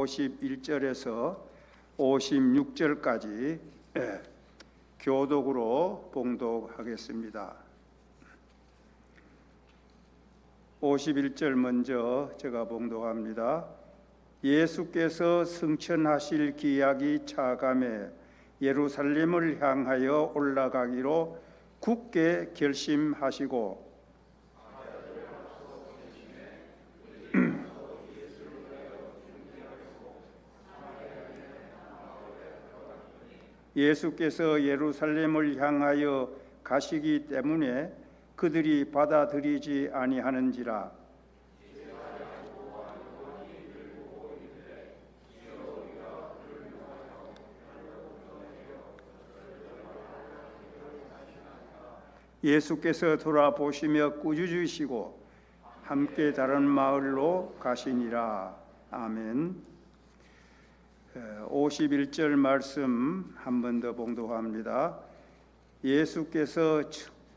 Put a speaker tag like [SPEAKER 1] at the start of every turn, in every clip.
[SPEAKER 1] 51절에서 56절까지 교독으로 봉독하겠습니다. 51절 먼저 제가 봉독합니다. 예수께서 승천하실 기약이 차감해 예루살렘을 향하여 올라가기로 굳게 결심하시고 예수께서 예루살렘을 향하여 가시기 때문에 그들이 받아들이지 아니하는지라. 예수께서 돌아보시며 꾸짖으시고 함께 다른 마을로 가시니라. 아멘. 51절 말씀 한 번 더 봉독합니다. 예수께서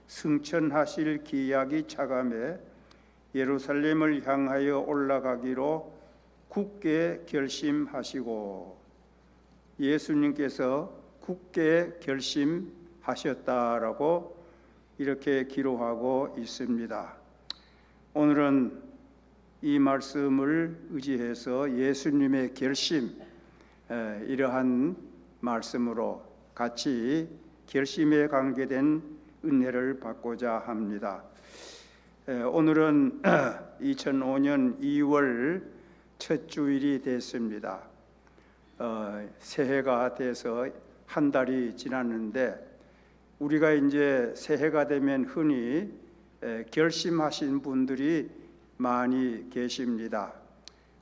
[SPEAKER 1] 승천하실 기약이 차감해 예루살렘을 향하여 올라가기로 굳게 결심하시고, 예수님께서 굳게 결심하셨다라고 이렇게 기록하고 있습니다. 오늘은 이 말씀을 의지해서 예수님의 결심, 이러한 말씀으로 같이 결심에 관계된 은혜를 받고자 합니다. 오늘은 2005년 2월 첫 주일이 됐습니다. 새해가 돼서 한 달이 지났는데, 우리가 이제 새해가 되면 흔히 결심하신 분들이 많이 계십니다.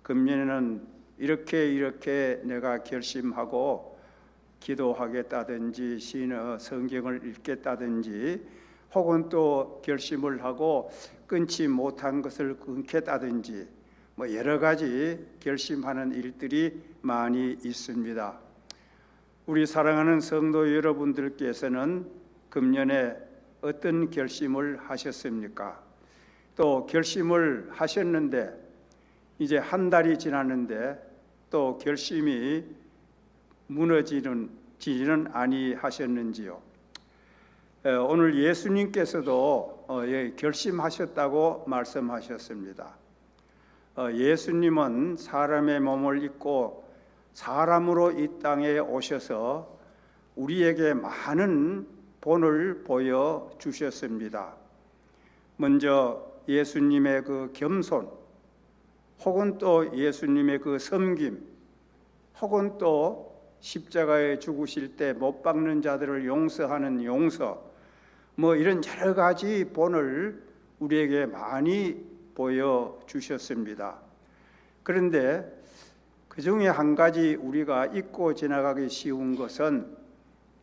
[SPEAKER 1] 금년에는 이렇게 내가 결심하고 기도하겠다든지 성경을 읽겠다든지, 혹은 또 결심을 하고 끊지 못한 것을 끊겠다든지, 여러 가지 결심하는 일들이 많이 있습니다. 우리 사랑하는 성도 여러분들께서는 금년에 어떤 결심을 하셨습니까? 또 결심을 하셨는데 이제 한 달이 지났는데 또 결심이 무너지지는 아니하셨는지요? 오늘 예수님께서도 결심하셨다고 말씀하셨습니다. 예수님은 사람의 몸을 입고 사람으로 이 땅에 오셔서 우리에게 많은 본을 보여주셨습니다. 먼저 예수님의 그 겸손, 혹은 또 예수님의 그 섬김, 혹은 또 십자가에 죽으실 때 못 박는 자들을 용서하는 용서, 이런 여러 가지 본을 우리에게 많이 보여주셨습니다. 그런데 그 중에 한 가지 우리가 잊고 지나가기 쉬운 것은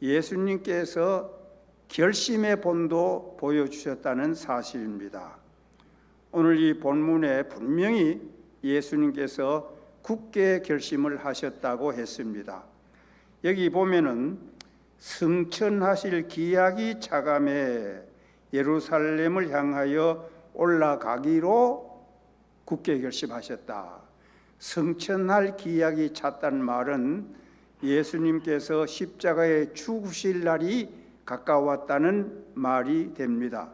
[SPEAKER 1] 예수님께서 결심의 본도 보여주셨다는 사실입니다. 오늘 이 본문에 분명히 예수님께서 굳게 결심을 하셨다고 했습니다. 여기 보면은 승천하실 기약이 차감해 예루살렘을 향하여 올라가기로 굳게 결심하셨다. 승천할 기약이 찼다는 말은 예수님께서 십자가에 죽으실 날이 가까웠다는 말이 됩니다.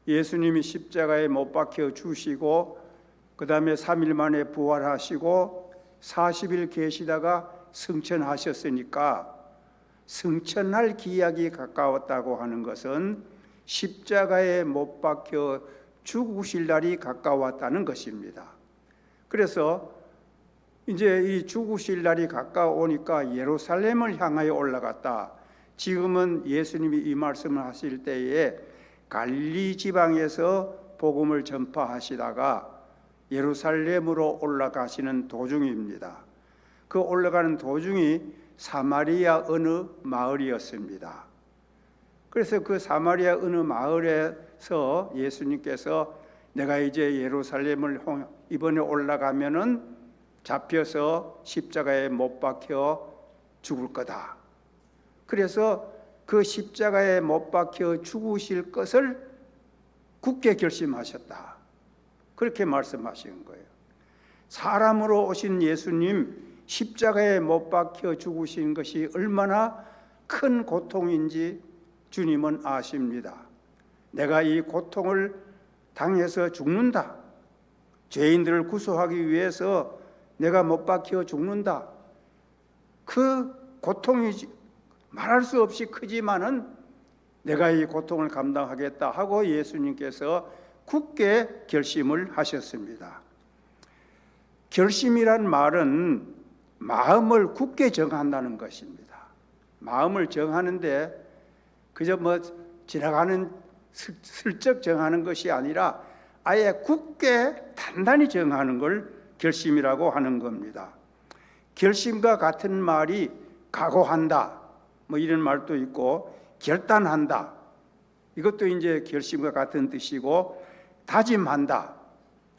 [SPEAKER 1] 예수님이 십자가에 못 박혀 죽으시고 그 다음에 3일 만에 부활하시고 40일 계시다가 승천하셨으니까, 승천할 기약이 가까웠다고 하는 것은 십자가에 못 박혀 죽으실 날이 가까웠다는 것입니다. 그래서 이제 이 죽으실 날이 가까우니까 예루살렘을 향하여 올라갔다. 지금은 예수님이 이 말씀을 하실 때에 갈릴리 지방에서 복음을 전파하시다가 예루살렘으로 올라가시는 도중입니다. 그 올라가는 도중이 사마리아 어느 마을이었습니다. 그래서 그 사마리아 어느 마을에서 예수님께서 내가 이제 예루살렘을 이번에 올라가면은 잡혀서 십자가에 못 박혀 죽을 거다. 그래서 그 십자가에 못 박혀 죽으실 것을 굳게 결심하셨다. 그렇게 말씀하신 거예요. 사람으로 오신 예수님 십자가에 못 박혀 죽으신 것이 얼마나 큰 고통인지 주님은 아십니다. 내가 이 고통을 당해서 죽는다. 죄인들을 구속하기 위해서 내가 못 박혀 죽는다. 그 고통이 말할 수 없이 크지만은 내가 이 고통을 감당하겠다 하고 예수님께서 굳게 결심을 하셨습니다. 결심이란 말은 마음을 굳게 정한다는 것입니다. 마음을 정하는데 그저 지나가는 슬쩍 정하는 것이 아니라 아예 굳게 단단히 정하는 걸 결심이라고 하는 겁니다. 결심과 같은 말이 각오한다, 이런 말도 있고 결단한다. 이것도 이제 결심과 같은 뜻이고 다짐한다,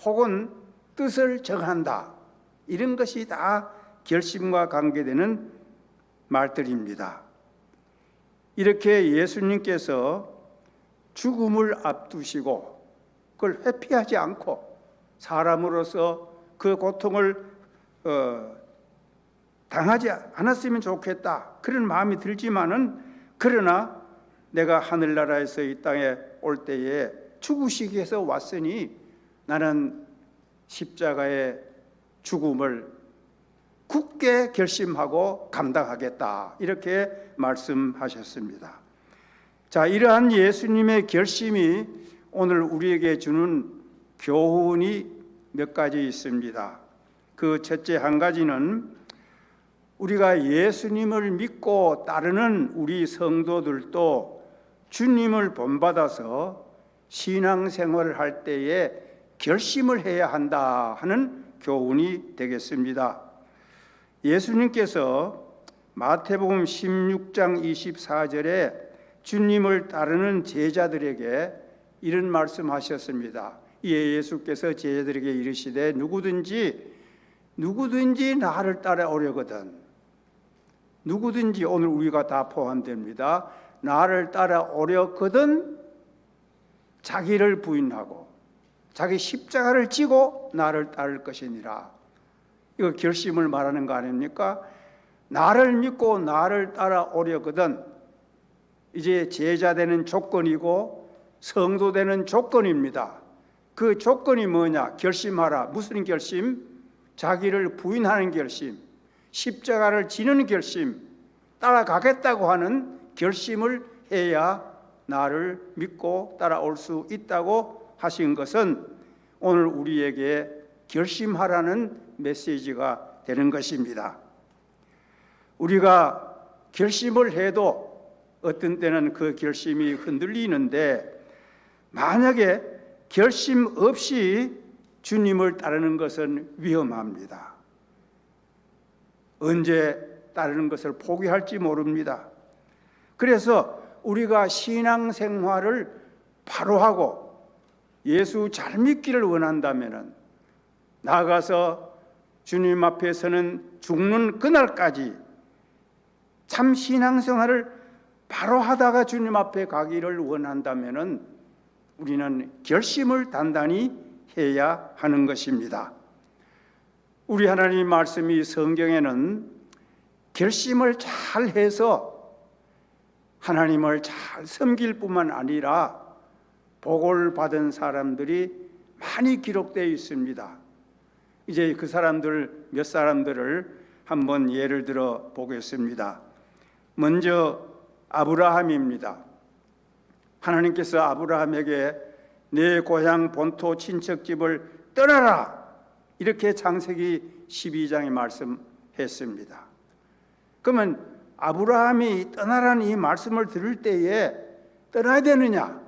[SPEAKER 1] 혹은 뜻을 정한다. 이런 것이 다 결심과 관계되는 말들입니다. 이렇게 예수님께서 죽음을 앞두시고 그걸 회피하지 않고 사람으로서 그 고통을 당하지 않았으면 좋겠다, 그런 마음이 들지만은, 그러나 내가 하늘나라에서 이 땅에 올 때에 죽으시기 위해서 왔으니 나는 십자가의 죽음을 굳게 결심하고 감당하겠다, 이렇게 말씀하셨습니다. 자, 이러한 예수님의 결심이 오늘 우리에게 주는 교훈이 몇 가지 있습니다. 그 첫째 한 가지는 우리가 예수님을 믿고 따르는 우리 성도들도 주님을 본받아서 신앙생활을 할 때에 결심을 해야 한다 하는 교훈이 되겠습니다. 예수님께서 마태복음 16장 24절에 주님을 따르는 제자들에게 이런 말씀하셨습니다. 이에 예수께서 제자들에게 이르시되 누구든지 나를 따라오려거든, 누구든지, 오늘 우리가 다 포함됩니다. 나를 따라오려거든 자기를 부인하고 자기 십자가를 지고 나를 따를 것이니라. 이거 결심을 말하는 거 아닙니까? 나를 믿고 나를 따라오려거든, 이제 제자 되는 조건이고 성도 되는 조건입니다. 그 조건이 뭐냐? 결심하라. 무슨 결심? 자기를 부인하는 결심, 십자가를 지는 결심, 따라가겠다고 하는 결심을 해야 나를 믿고 따라올 수 있다고 하신 것은 오늘 우리에게 결심하라는 메시지가 되는 것입니다. 우리가 결심을 해도 어떤 때는 그 결심이 흔들리는데, 만약에 결심 없이 주님을 따르는 것은 위험합니다. 언제 따르는 것을 포기할지 모릅니다. 그래서 우리가 신앙생활을 바로 하고 예수 잘 믿기를 원한다면 나아가서 주님 앞에서는 죽는 그날까지 참 신앙생활을 바로 하다가 주님 앞에 가기를 원한다면 우리는 결심을 단단히 해야 하는 것입니다. 우리 하나님 말씀이 성경에는 결심을 잘 해서 하나님을 잘 섬길 뿐만 아니라 복을 받은 사람들이 많이 기록되어 있습니다. 이제 그 사람들 몇 사람들을 한번 예를 들어 보겠습니다. 먼저 아브라함입니다. 하나님께서 아브라함에게 내 고향 본토 친척집을 떠나라, 이렇게 창세기 12장에 말씀했습니다. 그러면 아브라함이 떠나라는 이 말씀을 들을 때에 떠나야 되느냐?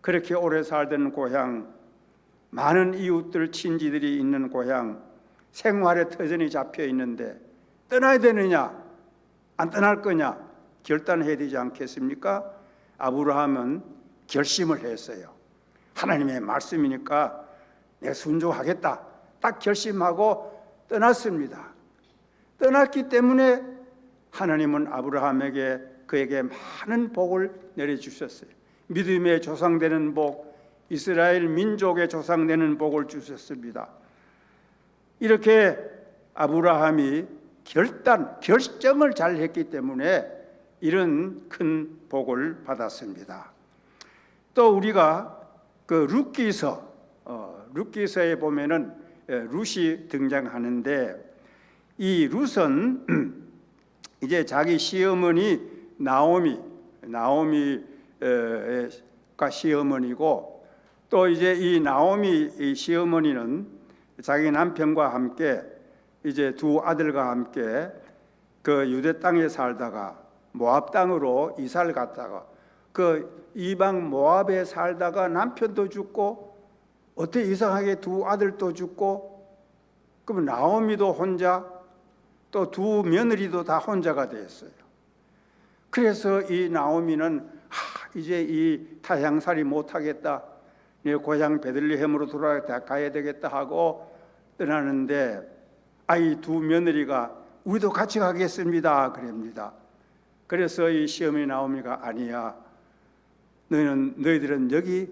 [SPEAKER 1] 그렇게 오래 살던 고향, 많은 이웃들 친지들이 있는 고향, 생활의 터전이 잡혀 있는데 떠나야 되느냐? 안 떠날 거냐? 결단해야 되지 않겠습니까? 아브라함은 결심을 했어요. 하나님의 말씀이니까 내가 순종하겠다, 딱 결심하고 떠났습니다. 떠났기 때문에 하나님은 아브라함에게 그에게 많은 복을 내려주셨어요. 믿음의 조상되는 복, 이스라엘 민족의 조상되는 복을 주셨습니다. 이렇게 아브라함이 결정을 잘 했기 때문에 이런 큰 복을 받았습니다. 또 우리가 그 룻기서에 보면은 룻이 등장하는데, 이 룻은 이제 자기 시어머니 나오미가 시어머니고, 또 이제 이 나오미 이 시어머니는 자기 남편과 함께 이제 두 아들과 함께 그 유대 땅에 살다가 모압 땅으로 이사를 갔다가 그 이방 모압에 살다가 남편도 죽고, 어떻게 이상하게 두 아들도 죽고, 그럼 나오미도 혼자, 또 두 며느리도 다 혼자가 됐어요. 그래서 이 나오미는 이제 이 타향살이 못하겠다, 내 고향 베들레헴으로 돌아가야 되겠다 하고 떠나는데, 이 두 며느리가 우리도 같이 가겠습니다 그럽니다. 그래서 이 시어머니 나오미가 아니야, 너희들은 여기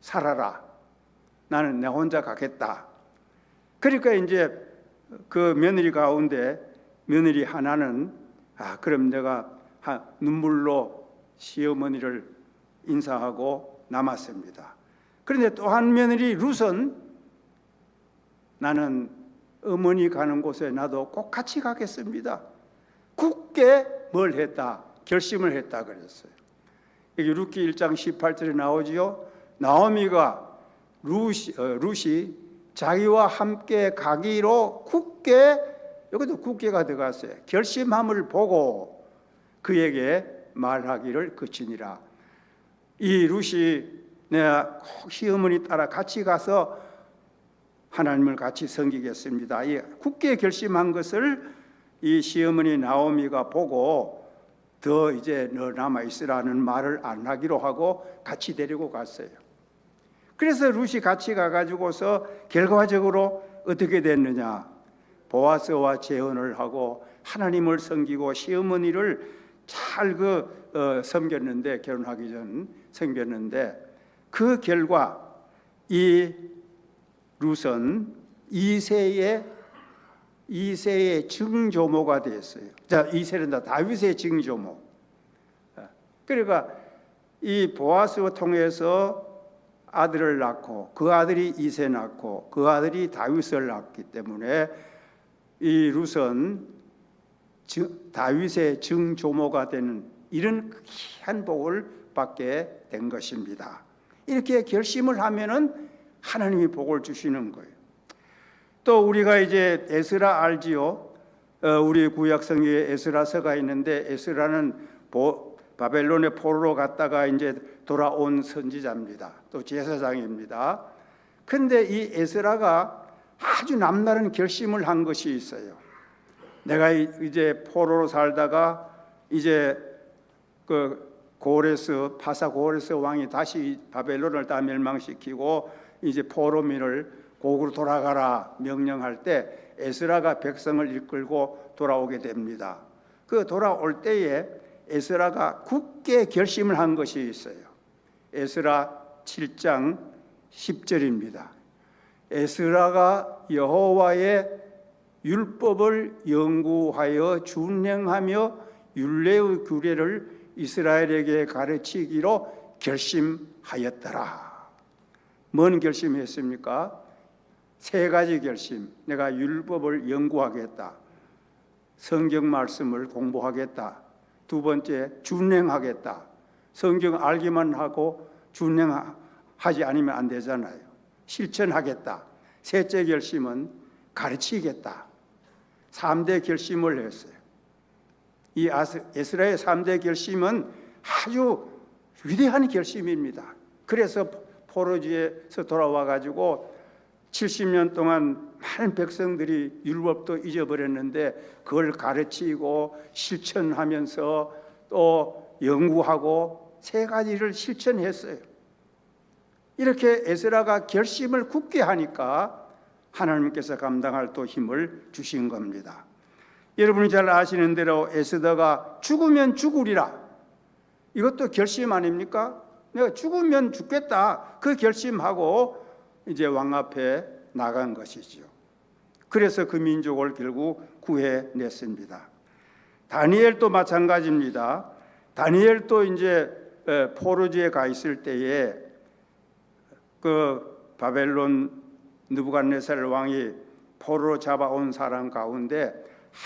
[SPEAKER 1] 살아라, 나는 내 혼자 가겠다. 그러니까 이제 그 며느리 가운데 며느리 하나는 그럼 내가 눈물로 시어머니를 인사하고 남았습니다. 그런데 또 한 며느리 룻은 나는 어머니 가는 곳에 나도 꼭 같이 가겠습니다. 굳게 뭘 했다? 결심을 했다 그랬어요. 여기 룻기 1장 18절에 나오지요. 나오미가 룻이 자기와 함께 가기로 굳게, 여기도 굳게가 들어갔어요. 결심함을 보고 그에게 말하기를 그치니라. 이 룻이 내가 꼭 시어머니 따라 같이 가서 하나님을 같이 섬기겠습니다, 이 굳게 결심한 것을 이 시어머니 나오미가 보고 더 이제 너 남아 있으라는 말을 안 하기로 하고 같이 데리고 갔어요. 그래서 룻이 같이 가가지고서 결과적으로 어떻게 됐느냐, 보아스와 재혼을 하고 하나님을 섬기고 시어머니를 잘 섬겼는데, 결혼하기 전 섬겼는데, 그 결과 이 룻은 이세의 증조모가 되었어요. 자, 이세는 다 다윗의 증조모. 그러니까 이 보아스를 통해서 아들을 낳고, 그 아들이 이세 낳고, 그 아들이 다윗을 낳기 때문에 이 룻은 다윗의 증조모가 되는 이런 귀한 복을 받게 된 것입니다. 이렇게 결심을 하면은 하나님이 복을 주시는 거예요. 또 우리가 이제 에스라 알지요? 우리 구약 성경에 에스라서가 있는데, 에스라는 바벨론의 포로로 갔다가 이제 돌아온 선지자입니다. 또 제사장입니다. 그런데 이 에스라가 아주 남다른 결심을 한 것이 있어요. 내가 이제 포로로 살다가 이제 그 파사 고레스 왕이 다시 바벨론을 다 멸망시키고 이제 포로민을 고국으로 돌아가라 명령할 때 에스라가 백성을 이끌고 돌아오게 됩니다. 그 돌아올 때에 에스라가 굳게 결심을 한 것이 있어요. 에스라 7장 10절입니다. 에스라가 여호와의 율법을 연구하여 준행하며 율례의 규례를 이스라엘에게 가르치기로 결심하였더라. 뭔 결심했습니까? 세 가지 결심. 내가 율법을 연구하겠다, 성경 말씀을 공부하겠다, 두 번째 준행하겠다. 성경 알기만 하고 준행하지 않으면 안 되잖아요. 실천하겠다. 셋째 결심은 가르치겠다. 3대 결심을 했어요. 이 에스라의 3대 결심은 아주 위대한 결심입니다. 그래서 포로지에서 돌아와 가지고 70년 동안 많은 백성들이 율법도 잊어버렸는데 그걸 가르치고 실천하면서 또 연구하고 세 가지를 실천했어요. 이렇게 에스라가 결심을 굳게 하니까 하나님께서 감당할 또 힘을 주신 겁니다. 여러분이 잘 아시는 대로 에스더가 죽으면 죽으리라, 이것도 결심 아닙니까? 내가 죽으면 죽겠다, 그 결심하고 이제 왕 앞에 나간 것이죠. 그래서 그 민족을 결국 구해냈습니다. 다니엘도 마찬가지입니다. 다니엘도 이제 포로지에 가 있을 때에 그 바벨론 느부갓네살 왕이 포로로 잡아온 사람 가운데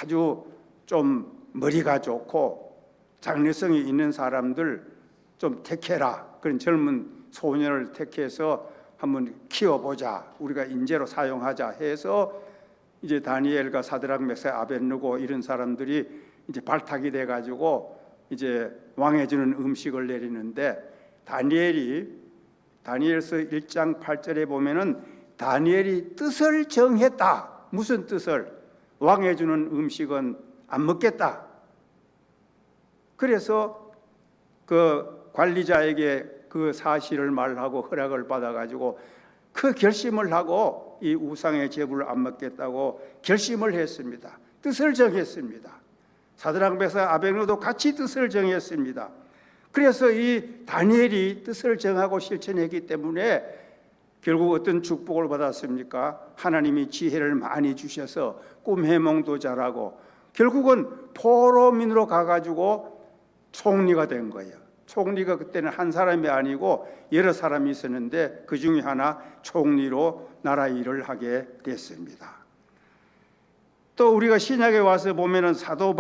[SPEAKER 1] 아주 좀 머리가 좋고 장래성이 있는 사람들 좀 택해라. 그런 젊은 소년을 택해서 한번 키워보자. 우리가 인재로 사용하자 해서 이제 다니엘과 사드락 메삭 아벳느고 이런 사람들이 이제 발탁이 돼 가지고 이제 왕에 주는 음식을 내리는데 다니엘서 1장 8절에 보면은 다니엘이 뜻을 정했다. 무슨 뜻을? 왕에 주는 음식은 안 먹겠다. 그래서 그 관리자에게 그 사실을 말하고 허락을 받아가지고 그 결심을 하고 이 우상의 제물을 안 먹겠다고 결심을 했습니다. 뜻을 정했습니다. 사드락 메삭 아벳느고도 같이 뜻을 정했습니다. 그래서 이 다니엘이 뜻을 정하고 실천했기 때문에 결국 어떤 축복을 받았습니까? 하나님이 지혜를 많이 주셔서 꿈 해몽도 잘하고 결국은 포로민으로 가가지고 총리가 된 거예요. 총리가 그때는 한 사람이 아니고 여러 사람이 있었는데 그 중에 하나 총리로 나라 일을 하게 됐습니다. 또 우리가 신약에 와서 보면은 사도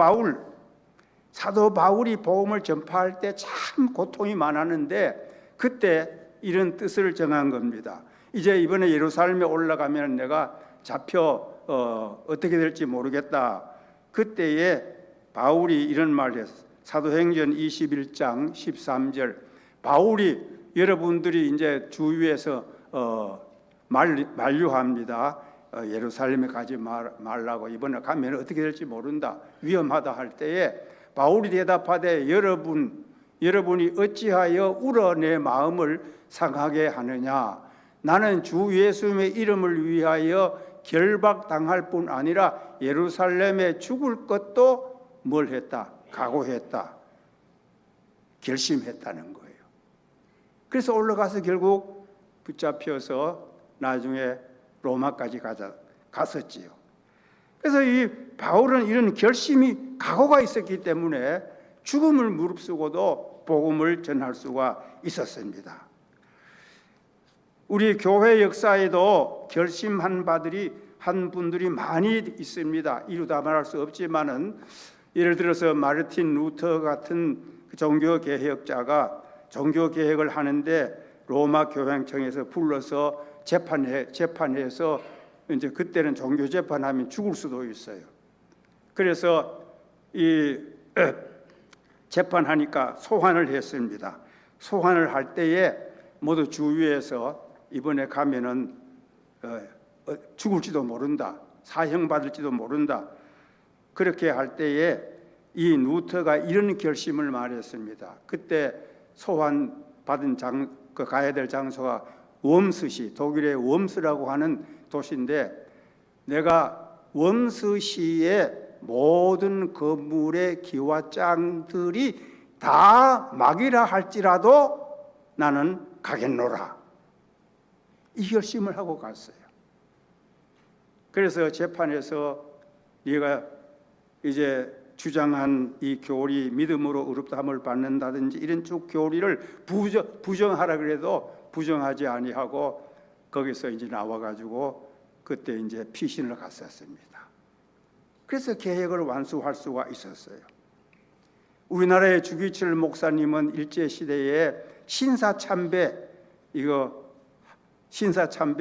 [SPEAKER 1] 바울이 복음을 전파할 때 참 고통이 많았는데 그때 이런 뜻을 정한 겁니다. 이제 이번에 예루살렘에 올라가면 내가 잡혀 어떻게 될지 모르겠다. 그때에 바울이 이런 말을 했어요. 사도행전 21장 13절. 바울이 여러분들이 이제 주위에서 만류합니다. 예루살렘에 가지 말라고. 이번에 가면 어떻게 될지 모른다. 위험하다 할 때에 바울이 대답하되 여러분이 어찌하여 울어 내 마음을 상하게 하느냐. 나는 주 예수님의 이름을 위하여 결박당할 뿐 아니라 예루살렘에 죽을 것도 뭘 했다? 각오했다. 결심했다는 거예요. 그래서 올라가서 결국 붙잡혀서 나중에 로마까지 갔었지요. 그래서 이 바울은 이런 결심이 각오가 있었기 때문에 죽음을 무릅쓰고도 복음을 전할 수가 있었습니다. 우리 교회 역사에도 결심한 바들이 한 분들이 많이 있습니다. 이루 다 말할 수 없지만은 예를 들어서 마르틴 루터 같은 종교 개혁자가 종교 개혁을 하는데 로마 교황청에서 불러서 재판해서 이제 그때는 종교 재판하면 죽을 수도 있어요. 그래서 이 재판하니까 소환을 했습니다. 소환을 할 때에 모두 주위에서 이번에 가면은 죽을지도 모른다. 사형 받을지도 모른다. 그렇게 할 때에 이 루터가 이런 결심을 말했습니다. 그때 소환 받은 가야 될 장소가 웜스시, 독일의 웜스라고 하는 도시인데 내가 웜스시의 모든 건물의 기와장들이 다 막이라 할지라도 나는 가겠노라. 이 결심을 하고 갔어요. 그래서 재판에서 네가 이제 주장한 이 교리 믿음으로 의롭다함을 받는다든지 이런 쭉 교리를 부정하라 그래도 부정하지 아니하고 거기서 이제 나와가지고 그때 이제 피신을 갔었습니다. 그래서 개혁을 완수할 수가 있었어요. 우리나라의 주기철 목사님은 일제 시대에 신사참배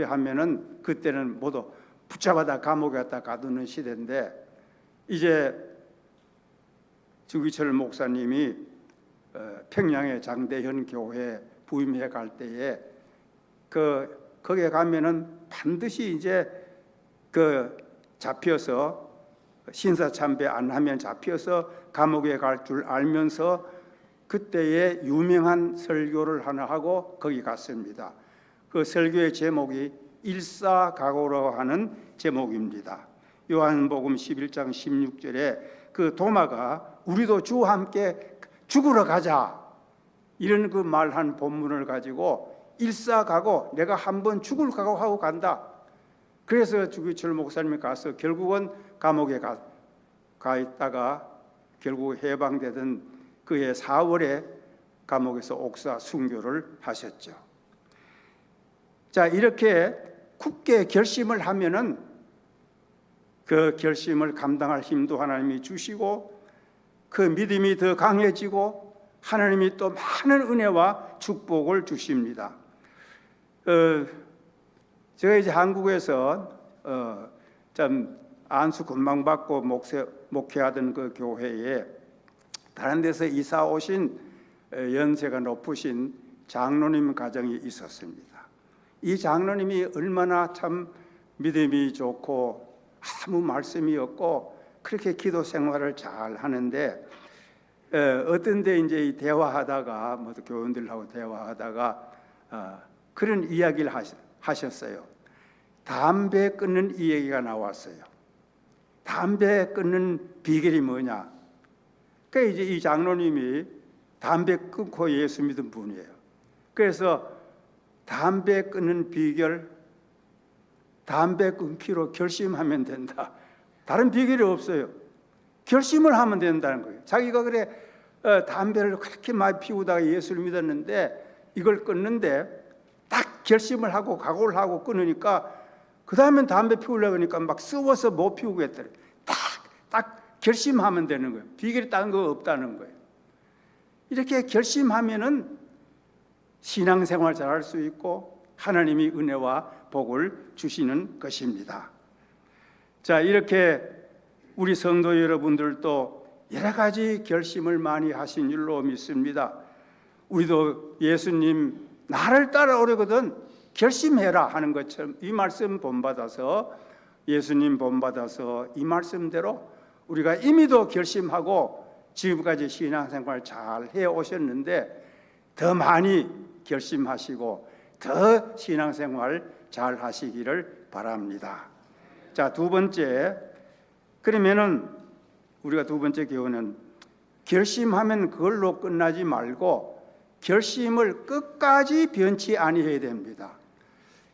[SPEAKER 1] 하면은 그때는 모두 붙잡아다 감옥에 갖다 가두는 시대인데 이제 주기철 목사님이 평양의 장대현 교회 부임해 갈 때에 거기에 가면은 반드시 이제 잡혀서 신사참배 안 하면 잡혀서 감옥에 갈 줄 알면서 그때에 유명한 설교를 하나 하고 거기 갔습니다. 그 설교의 제목이 일사각오라고 하는 제목입니다. 요한복음 11장 16절에 그 도마가 우리도 주와 함께 죽으러 가자 이런 그 말한 본문을 가지고 일사각오, 내가 한번 죽을 각오하고 간다. 그래서 주기철 목사님이 가서 결국은 감옥에 가 있다가 결국 해방되던 그해 4월에 감옥에서 옥사 순교를 하셨죠. 자, 이렇게 굳게 결심을 하면은 그 결심을 감당할 힘도 하나님이 주시고 그 믿음이 더 강해지고 하나님이 또 많은 은혜와 축복을 주십니다. 제가 이제 한국에서 좀 안수 건방 받고 목회하던 그 교회에 다른 데서 이사 오신 연세가 높으신 장로님 가정이 있었습니다. 이 장로님이 얼마나 참 믿음이 좋고 아무 말씀이 없고 그렇게 기도 생활을 잘 하는데 어떤 데 이제 대화하다가 뭐 교원들하고 대화하다가 그런 이야기를 하셨어요. 담배 끊는 이 얘기가 나왔어요. 담배 끊는 비결이 뭐냐? 그러니까 이제 이 장로님이 담배 끊고 예수 믿은 분이에요. 그래서 담배 끊는 비결, 담배 끊기로 결심하면 된다. 다른 비결이 없어요. 결심을 하면 된다는 거예요. 자기가 그래 담배를 그렇게 많이 피우다가 예수를 믿었는데 이걸 끊는데 딱 결심을 하고 각오를 하고 끊으니까 그 다음엔 담배 피우려고 하니까 막 쓰워서 못 피우겠더래. 딱 결심하면 되는 거예요. 비결이 다른 거 없다는 거예요. 이렇게 결심하면은 신앙생활 잘할 수 있고 하나님이 은혜와 복을 주시는 것입니다. 자, 이렇게 우리 성도 여러분들도 여러 가지 결심을 많이 하신 줄로 믿습니다. 우리도 예수님 나를 따라오려거든 결심해라 하는 것처럼 이 말씀 본받아서 예수님 본받아서 이 말씀대로 우리가 이미도 결심하고 지금까지 신앙생활 잘 해오셨는데 더 많이 결심하시고 더 신앙생활 잘 하시기를 바랍니다. 자, 두 번째, 그러면은 우리가 두 번째 교훈은 결심하면 그걸로 끝나지 말고 결심을 끝까지 변치 아니해야 됩니다.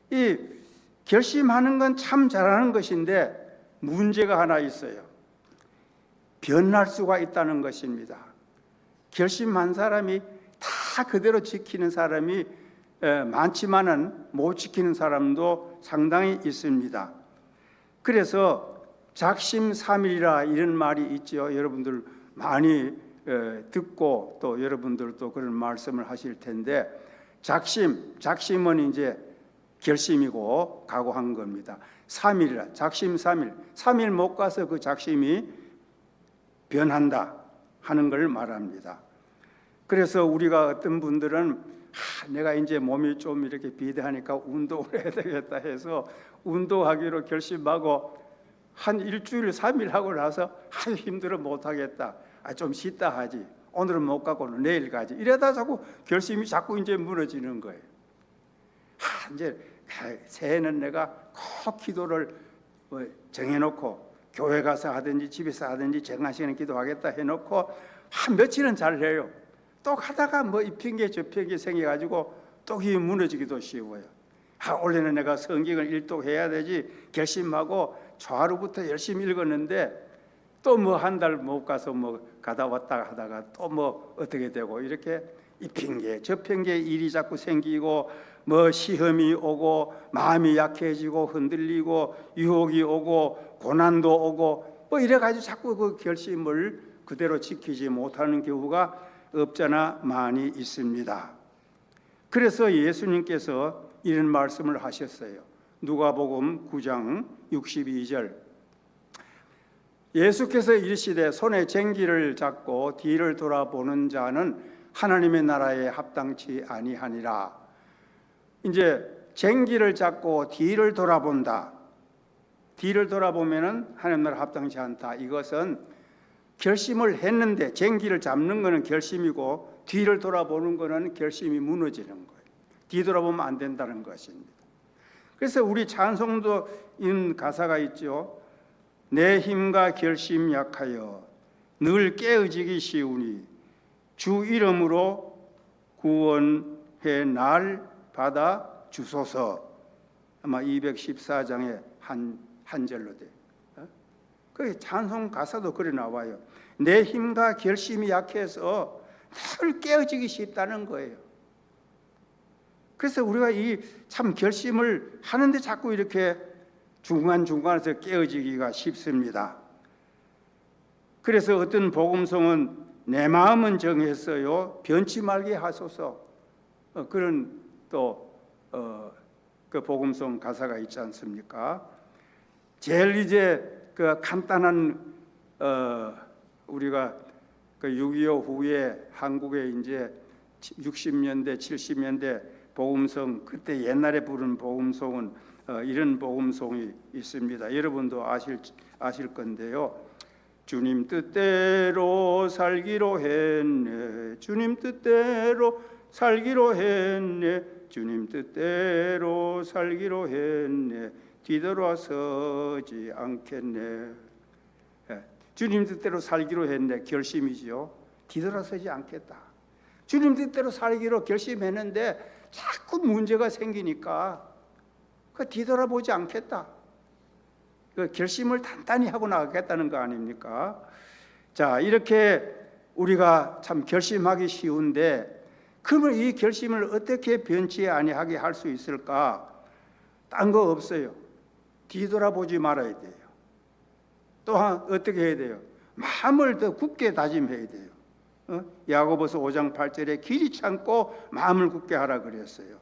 [SPEAKER 1] 이 결심하는 건 참 잘하는 것인데 문제가 하나 있어요. 변할 수가 있다는 것입니다. 결심한 사람이 다 그대로 지키는 사람이 많지만은 못 지키는 사람도 상당히 있습니다. 그래서 작심삼일이라 이런 말이 있죠. 여러분들 많이 듣고 또 여러분들도 그런 말씀을 하실 텐데 작심은 이제 결심이고 각오한 겁니다. 삼일이라 작심삼일 3일 못 가서 그 작심이 변한다 하는 걸 말합니다. 그래서 우리가 어떤 분들은 내가 이제 몸이 좀 이렇게 비대하니까 운동을 해야 되겠다 해서 운동하기로 결심하고 한 일주일 3일 하고 나서 힘들어 못하겠다. 좀 쉬다 하지. 오늘은 못 가고는 내일 가지. 이러다 자꾸 결심이 자꾸 이제 무너지는 거예요. 이제 새해는 내가 꼭 기도를 정해놓고 교회 가서 하든지 집에서 하든지 정한 시간에 기도하겠다 해놓고 한 며칠은 잘 해요. 또 가다가 뭐 이 핑계 저 핑계 생겨가지고 또 힘이 무너지기도 쉬워요. 원래는 내가 성경을 일독해야 되지 결심하고 초하루부터 열심히 읽었는데 또 뭐 한 달 못 가서 뭐 가다 왔다 하다가 또 뭐 어떻게 되고 이렇게 이 핑계 저 핑계 일이 자꾸 생기고 뭐 시험이 오고 마음이 약해지고 흔들리고 유혹이 오고 고난도 오고 뭐 이래가지고 자꾸 그 결심을 그대로 지키지 못하는 경우가 없잖아 많이 있습니다. 그래서 예수님께서 이런 말씀을 하셨어요. 누가복음 9장 62절 예수께서 이르시되 손에 쟁기를 잡고 뒤를 돌아보는 자는 하나님의 나라에 합당치 아니하니라. 이제 쟁기를 잡고 뒤를 돌아본다. 뒤를 돌아보면은 하나님 나라 합당치 않다. 이것은 결심을 했는데 쟁기를 잡는 것은 결심이고 뒤를 돌아보는 것은 결심이 무너지는 거예요. 뒤돌아보면 안 된다는 것입니다. 그래서 우리 찬송도 이런 가사가 있죠. 내 힘과 결심 약하여 늘 깨어지기 쉬우니 주 이름으로 구원해 날 받아 주소서. 아마 214장의 한 절로 돼. 그 찬송 가사도 그래 나와요. 내 힘과 결심이 약해서 늘 깨어지기 쉽다는 거예요. 그래서 우리가 이 참 결심을 하는데 자꾸 이렇게 중간중간에서 깨어지기가 쉽습니다. 그래서 어떤 복음성은 내 마음은 정했어요, 변치 말게 하소서, 그런 또 그 복음성 가사가 있지 않습니까? 제일 이제 그 간단한 우리가 그 6.25 후에 한국에 이제 60년대 70년대 복음성, 그때 옛날에 부른 복음성은 이런 복음성이 있습니다. 여러분도 아실 건데요. 주님 뜻대로 살기로 했네, 주님 뜻대로 살기로 했네, 주님 뜻대로 살기로 했네, 뒤돌아서지 않겠네. 주님 뜻대로 살기로 했네, 결심이지요. 뒤돌아서지 않겠다. 주님 뜻대로 살기로 결심했는데 자꾸 문제가 생기니까 그 뒤돌아보지 않겠다. 그 결심을 단단히 하고 나가겠다는 거 아닙니까? 자, 이렇게 우리가 참 결심하기 쉬운데, 그러면 이 결심을 어떻게 변치 아니하게 할 수 있을까? 딴 거 없어요. 뒤돌아보지 말아야 돼요. 또한 어떻게 해야 돼요? 마음을 더 굳게 다짐해야 돼요. 야고보서 5장 8절에 길이 참고 마음을 굳게 하라 그랬어요.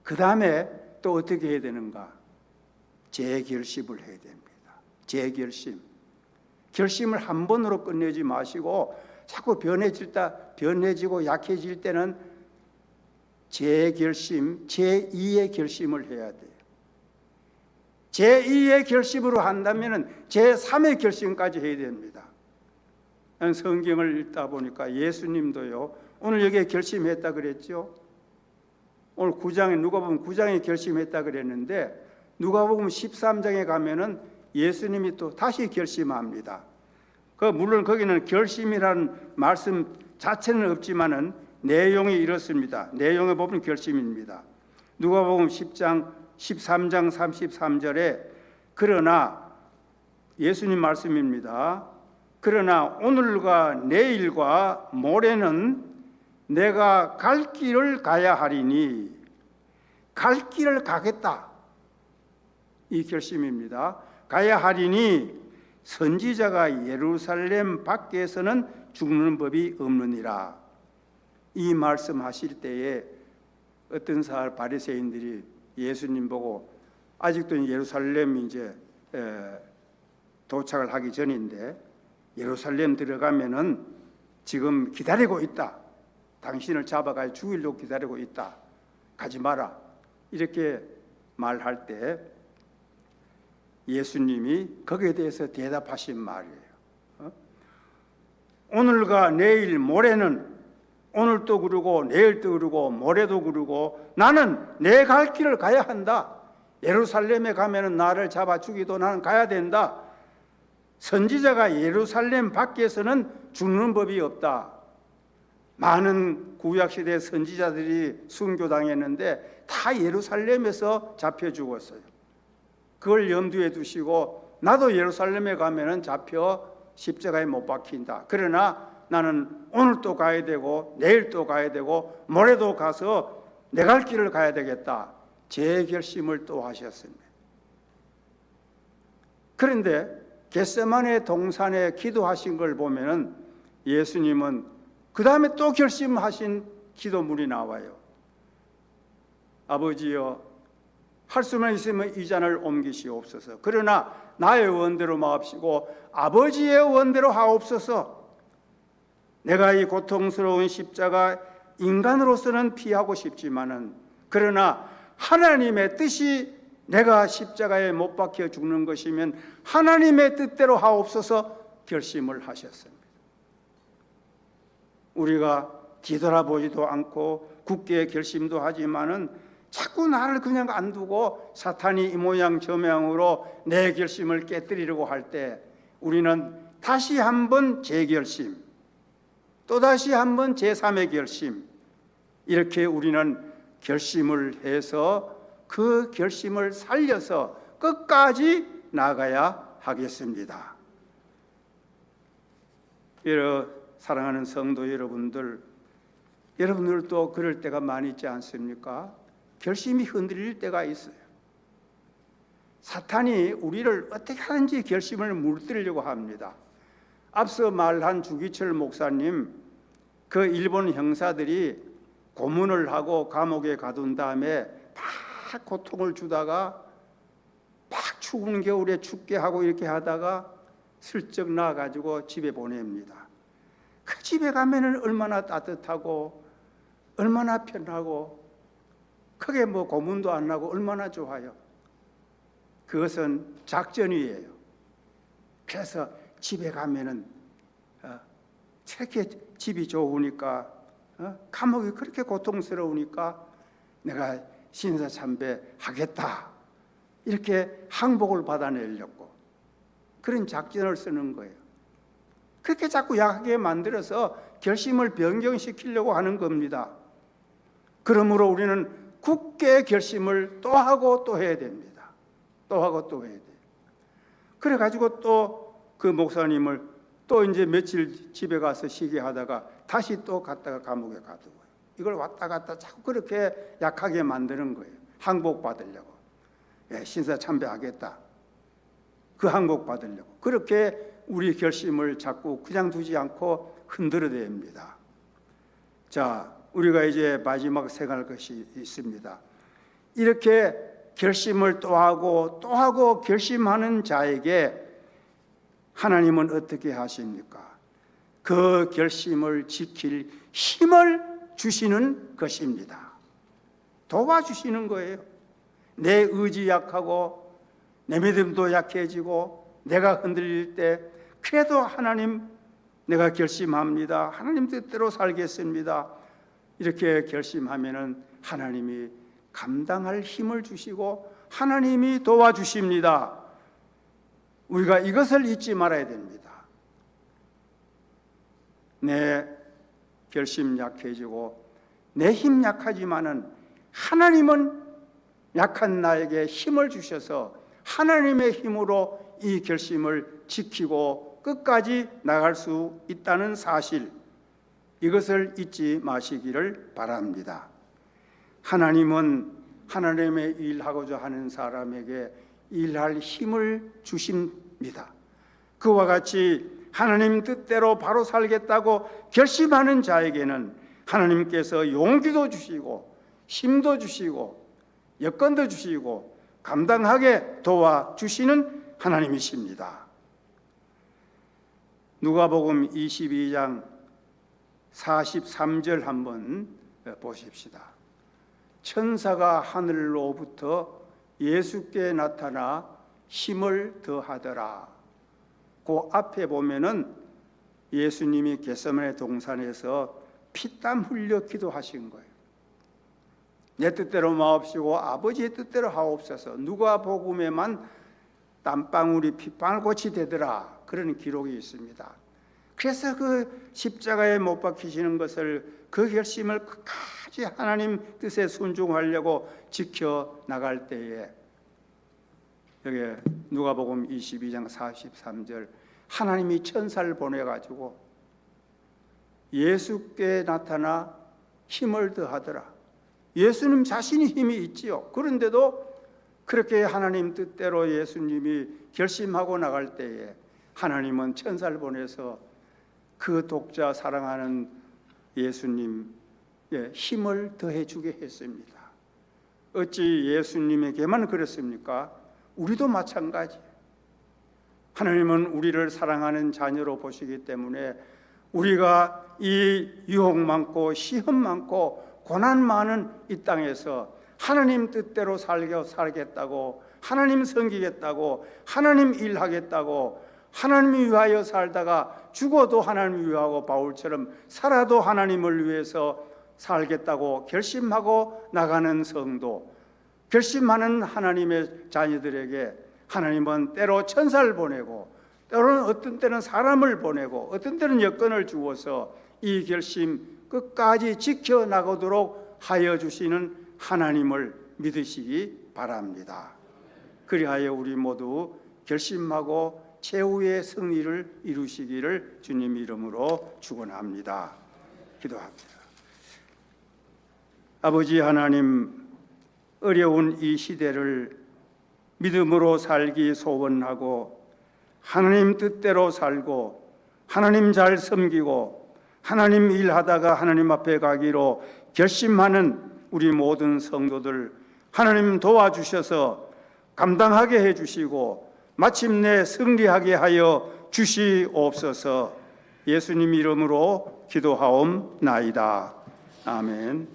[SPEAKER 1] 그 다음에 또 어떻게 해야 되는가? 재결심을 해야 됩니다. 재결심. 결심을 한 번으로 끝내지 마시고 자꾸 변해지고 약해질 때는 재결심, 제2의 결심을 해야 돼요. 제2의 결심으로 한다면 제3의 결심까지 해야 됩니다. 성경을 읽다 보니까 예수님도요, 오늘 여기에 결심했다 그랬죠. 오늘 9장에 누가복음 9장에 결심했다 그랬는데 누가복음 13장에 가면은 예수님이 또 다시 결심합니다. 물론 거기는 결심이라는 말씀 자체는 없지만은 내용이 이렇습니다. 내용에 보면 결심입니다. 누가복음 10장 13장 33절에 그러나, 예수님 말씀입니다. 그러나 오늘과 내일과 모레는 내가 갈 길을 가야 하리니, 갈 길을 가겠다, 이 결심입니다. 가야 하리니 선지자가 예루살렘 밖에서는 죽는 법이 없느니라. 이 말씀하실 때에 어떤 바리새인들이 예수님 보고, 아직도 예루살렘 이제 도착을 하기 전인데 예루살렘 들어가면은 지금 기다리고 있다, 당신을 잡아가 죽이려고 기다리고 있다, 가지 마라, 이렇게 말할 때 예수님이 거기에 대해서 대답하신 말이에요. 오늘과 내일 모레는, 오늘도 그러고 내일도 그러고 모레도 그러고 나는 내 갈 길을 가야 한다. 예루살렘에 가면은 나를 잡아 죽이도 나는 가야 된다. 선지자가 예루살렘 밖에서는 죽는 법이 없다. 많은 구약시대 선지자들이 순교당했는데 다 예루살렘에서 잡혀 죽었어요. 그걸 염두에 두시고 나도 예루살렘에 가면은 잡혀 십자가에 못 박힌다. 그러나 나는 오늘 또 가야 되고 내일 또 가야 되고 모레도 가서 내 갈 길을 가야 되겠다. 재결심을 또 하셨습니다. 그런데 겟세마네 동산에 기도하신 걸 보면은 예수님은 그 다음에 또 결심하신 기도문이 나와요. 아버지여, 할 수만 있으면 이 잔을 옮기시옵소서. 그러나 나의 원대로 마옵시고 아버지의 원대로 하옵소서. 내가 이 고통스러운 십자가 인간으로서는 피하고 싶지만은, 그러나 하나님의 뜻이 내가 십자가에 못 박혀 죽는 것이면 하나님의 뜻대로 하옵소서 결심을 하셨습니다. 우리가 뒤돌아보지도 않고 굳게 결심도 하지만은 자꾸 나를 그냥 안 두고 사탄이 이 모양 저 모양으로 내 결심을 깨뜨리려고 할 때 우리는 다시 한번 재결심, 또다시 한번 제3의 결심, 이렇게 우리는 결심을 해서 그 결심을 살려서 끝까지 나가야 하겠습니다. 사랑하는 성도 여러분들도 그럴 때가 많이 있지 않습니까? 결심이 흔들릴 때가 있어요. 사탄이 우리를 어떻게 하는지 결심을 무너뜨리려고 합니다. 앞서 말한 주기철 목사님, 그 일본 형사들이 고문을 하고 감옥에 가둔 다음에 막 고통을 주다가 막 추운 겨울에 춥게 하고 이렇게 하다가 슬쩍 나와가지고 집에 보냅니다. 그 집에 가면은 얼마나 따뜻하고 얼마나 편하고 크게 뭐 고문도 안 나고 얼마나 좋아요. 그것은 작전이에요. 그래서 집에 가면은 저렇게 집이 좋으니까 감옥이 그렇게 고통스러우니까 내가 신사참배 하겠다, 이렇게 항복을 받아내려고 그런 작전을 쓰는 거예요. 그렇게 자꾸 약하게 만들어서 결심을 변경시키려고 하는 겁니다. 그러므로 우리는 굳게 결심을 또 하고 또 해야 됩니다. 또 하고 또 해야 돼요. 그래가지고 또 그 목사님을 또 이제 며칠 집에 가서 쉬게 하다가 다시 또 갔다가 감옥에 가두고요. 이걸 왔다 갔다 자꾸 그렇게 약하게 만드는 거예요. 항복받으려고. 신사 참배하겠다. 그 항복받으려고. 그렇게 우리 결심을 자꾸 그냥 두지 않고 흔들어야 됩니다. 자, 우리가 이제 마지막 생각할 것이 있습니다. 이렇게 결심을 또 하고 결심하는 자에게 하나님은 어떻게 하십니까? 그 결심을 지킬 힘을 주시는 것입니다. 도와주시는 거예요. 내 의지 약하고 내 믿음도 약해지고 내가 흔들릴 때 그래도 하나님, 내가 결심합니다. 하나님 뜻대로 살겠습니다. 이렇게 결심하면은 하나님이 감당할 힘을 주시고 하나님이 도와주십니다. 우리가 이것을 잊지 말아야 됩니다. 내 결심 약해지고 내 힘 약하지만은 하나님은 약한 나에게 힘을 주셔서 하나님의 힘으로 이 결심을 지키고 끝까지 나갈 수 있다는 사실, 이것을 잊지 마시기를 바랍니다. 하나님은 하나님의 일하고자 하는 사람에게 일할 힘을 주십니다. 그와 같이 하나님 뜻대로 바로 살겠다고 결심하는 자에게는 하나님께서 용기도 주시고 힘도 주시고 여건도 주시고 감당하게 도와주시는 하나님이십니다. 누가복음 22장 43절 한번 보십시다. 천사가 하늘로부터 예수께 나타나 힘을 더하더라. 그 앞에 보면은 예수님이 겟세마네 동산에서 피땀 흘려 기도하신 거예요. 내 뜻대로 마옵시고 아버지의 뜻대로 하옵소서. 누가복음에만 땀방울이 핏방울꽃이 되더라, 그런 기록이 있습니다. 그래서 그 십자가에 못 박히시는 것을, 그 결심을 끝까지 하나님 뜻에 순종하려고 지켜나갈 때에 여기 누가복음 22장 43절 하나님이 천사를 보내가지고 예수께 나타나 힘을 더하더라. 예수님 자신이 힘이 있지요. 그런데도 그렇게 하나님 뜻대로 예수님이 결심하고 나갈 때에 하나님은 천사를 보내서 그 독자 사랑하는 예수님의 힘을 더해주게 했습니다. 어찌 예수님에게만 그랬습니까? 우리도 마찬가지. 하나님은 우리를 사랑하는 자녀로 보시기 때문에 우리가 이 유혹 많고 시험 많고 고난 많은 이 땅에서 하나님 뜻대로 살겠다고, 하나님 섬기겠다고, 하나님 일하겠다고, 하나님 위하여 살다가 죽어도 하나님 위하고 바울처럼 살아도 하나님을 위해서 살겠다고 결심하고 나가는 성도, 결심하는 하나님의 자녀들에게 하나님은 때로 천사를 보내고 때로는 어떤 때는 사람을 보내고 어떤 때는 여건을 주어서 이 결심 끝까지 지켜나가도록 하여 주시는 하나님을 믿으시기 바랍니다. 그리하여 우리 모두 결심하고 최후의 승리를 이루시기를 주님 이름으로 축원합니다. 기도합니다. 아버지 하나님, 어려운 이 시대를 믿음으로 살기 소원하고 하나님 뜻대로 살고 하나님 잘 섬기고 하나님 일하다가 하나님 앞에 가기로 결심하는 우리 모든 성도들 하나님 도와주셔서 감당하게 해주시고 마침내 승리하게 하여 주시옵소서. 예수님 이름으로 기도하옵나이다. 아멘.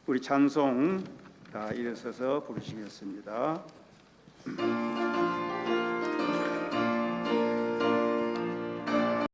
[SPEAKER 1] 우리 찬송 다 일어서서 부르시겠습니다.